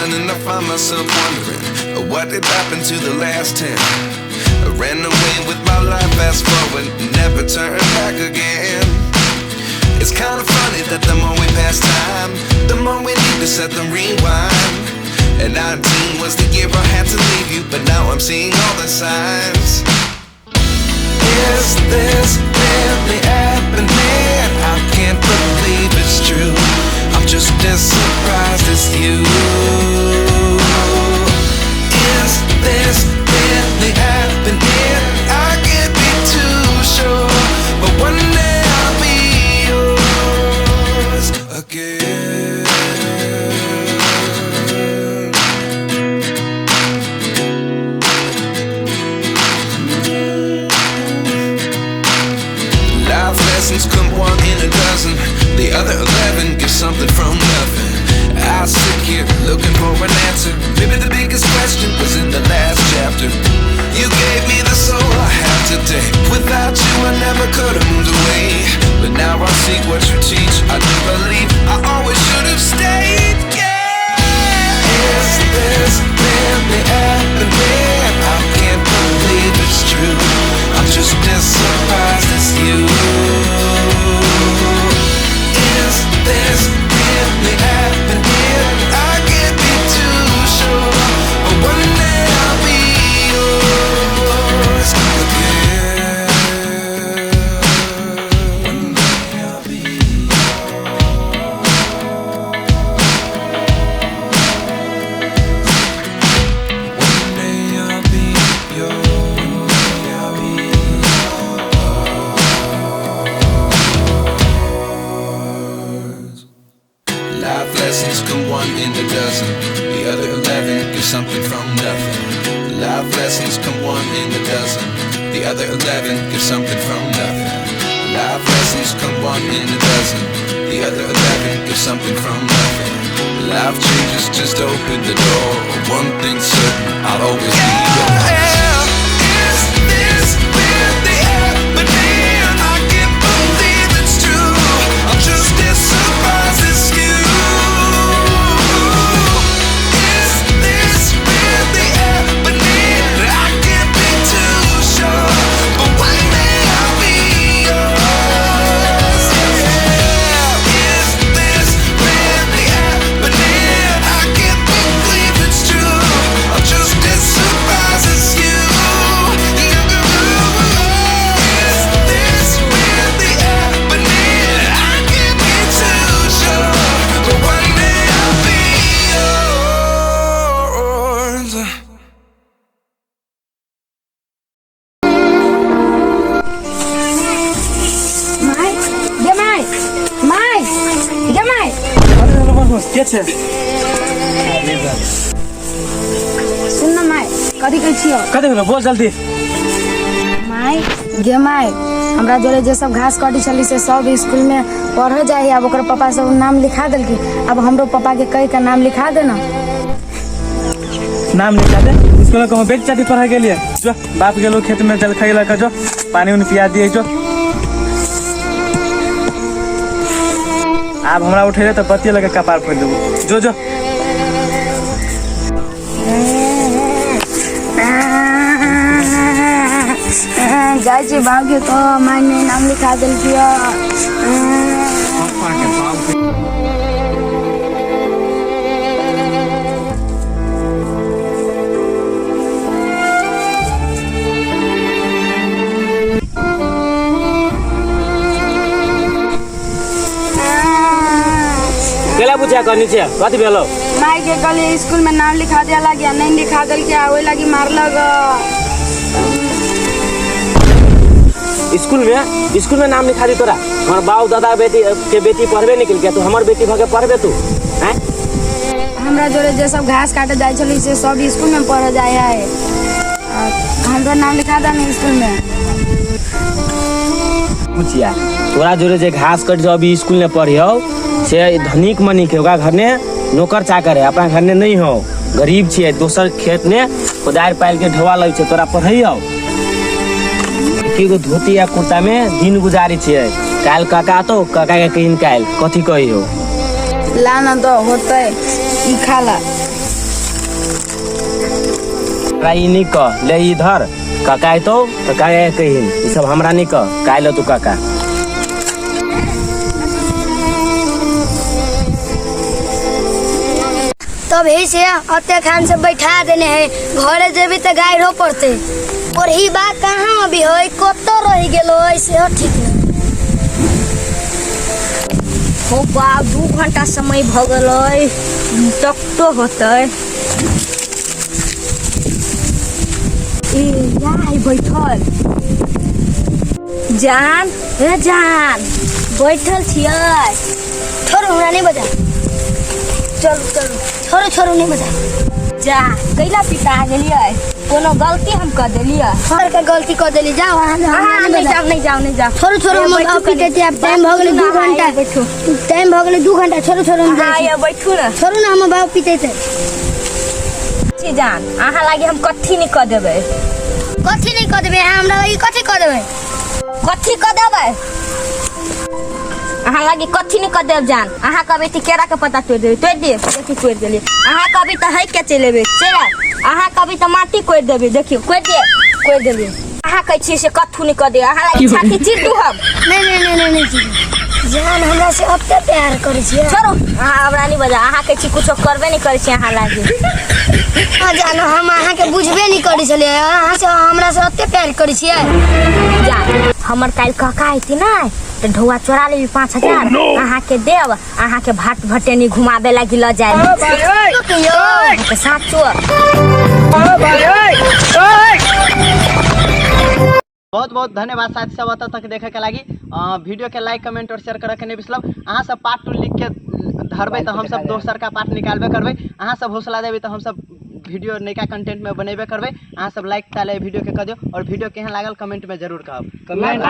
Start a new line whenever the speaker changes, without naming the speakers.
one, and I find myself wondering what did happen to the last 10. I ran away with my life, fast forward, never turn back again. It's kind of funny that the more we pass time, the more we need to set them rewind. And 19 was the year I had to leave you, but now I'm seeing all the signs. Is this really happening? I can't believe it's true. I'm just as surprised as you. Is this really happening? I can't be too sure, but one day I'll be yours again. Life lessons come one in a dozen. The other 11 get something from nothing. I sit here looking for an answer. Maybe the biggest question was in the last chapter. You gave me the soul I have today. Without you I never could have moved away. But now I see what you teach. I do believe I always should have stayed. Yeah. Is this really happening? I can't believe it's true. I'm just as surprised as you. Is this really happening? I can't be too sure, but one day I'll be yours again. One day I'll be yours. One day I'll be yours. One day I'll be yours. Life lessons come one in a dozen. The other 11 give something from nothing. Life lessons come one in a dozen. The other 11 give something from nothing. Life lessons come one in a dozen. The other 11 give something from nothing. Life changes, just open the door. One thing's certain, I'll always be yours. Is this really happening? I can't believe it's true. I'm just as surprised as you. Is this really happening? I can't be too sure, but one day I'll be yours. Yeah. Is this really happening? I can't believe it's true. I'm just as surprised as you. Is this really happening? I can't be too sure, but one day I'll be yours.
सुन्न माई कथी कहै छियो
कथी भेलो बोल जल्दी
माई गे माई हमरा जोरे जे सब घास काटी छली से सब स्कूल में पढ़ जाए। अब ओकर पापा सब नाम लिखा देलकी। अब हमरो पापा के कह के नाम लिखा दे ना।
नाम लिखा दे स्कूल में कहूँ बेटी चाटी पढ़ा के लिए जो बाप के लोग खेत में जल खाई लगा जो पानी उन पिया दिए जो। अब हमरा उठे तो पतिया लगे कपार फोड़ देबो जो जो।
जाय छी भाग्य तो मायने नाम लिखा देलकी।
केला पूछा करनी छे कथी भेलो
माई के कल स्कूल में नाम लिखा दिया लगे नहीं लिखा देल के ओइ लगी मारलक।
स्कूल में नाम लिखा दी तोरा। हमार बाऊ दादा बेटी के बेटी पढ़बे निकल के तू हमर बेटी भगे पढ़बे तू हैं।
हमरा जोरे जे सब घास काटे जाय छली से सब स्कूल में पढ़ जाय है। हमरा नाम लिखा दा नहीं स्कूल में।
पूछिया तोरा जोरे जे घास कट जो अभी स्कूल में पढ़ियो से धनिक मनिक है ओकरा घर ने नौकर चाकर है अपना घर ने नहीं हो गरीब छे दोसर खेत ने कोदार पाल के ढोवा लग छे तोरा पढ़ैयो एगो धोती या कुर्ता में दिन गुजारी छे काल काका तो काका के कहीं काल कथी कहियो
लाना तो होते ई खाला
ई नहीं कह ले इधर काका है तो का कही ई सब हमरा नहीं कह का लो तू काका।
तब ही से अते खान से बैठा देने है घरे जेबी तो गाय रो पड़ते और ही बात कहाँ अभी हो कतो रह गेलो ऐसे हो ठीक नहीं हो बा 2 घंटा समय भ गेलै तक तो होतै ए याई बैठल जान ए जान बैठल छियै छोरो हमरा नहीं बजा चलो चलो छोरो छोरो नहीं बजा जा कैला पिता गेलियै कोनो गलती हम कर देलियै हर का गलती कर देली जाओ नहीं जाओ छोरो छोरो हम अब पीते अब टाइम भ गेलै 2 घंटा बैठो टाइम भ गेलै 2 घंटा छोरो छोरो हम
हां ये बैठू ना
छोरो ना हम बाप पीते थे
छी जान आहा लागी हम कथि नहीं कर देबै हमरा लागी कथि कर देबै आहा लागी कथि नहीं कर देब जान आहा कभी ती केरा के पता तोड़ दे देखि तोड़ देली आहा कभी त है के चलेबे चला आहा कभी त माटी कोड़ देबे देखियो कोड़ देबे आहा कहै छी से कथु नहीं कर दे आहा लागी छाती चीर दू हम
नहीं जान हमरा से अत्ते प्यार करै छियै
छोरो आहा हमरा नहीं बजा आहा कहै छी कुछो करबे नहीं करै छी आहा लागी
जान हम आहा के बुझबे नहीं करै छलियै आहा से हमरा से अत्ते प्यार करै छियै
जान हमर काल काका आइती ना तो ढौआ चोरा लेबी 5000 आहा के देव आहा के भाट भटेनी घुमाबे लागी ल जाए तो साचो
बहुत बहुत धन्यवाद साथी सब अत तक देखे के लगी वीडियो के लाइक कमेंट और शेयर करे के नहीं बिसलब अहाँ सब पार्ट 2 लिख के धरबे तो हम सब दोसर का पार्ट निकालबे करबे अहाँ सब हौसला देबे तो हम सब वीडियो नयका कंटेंट में बनेबे करबे अहाँ सब लाइक ताले वीडियो के कर दियो और वीडियो केहन लागल कमेंट में जरूर कहब कमेंट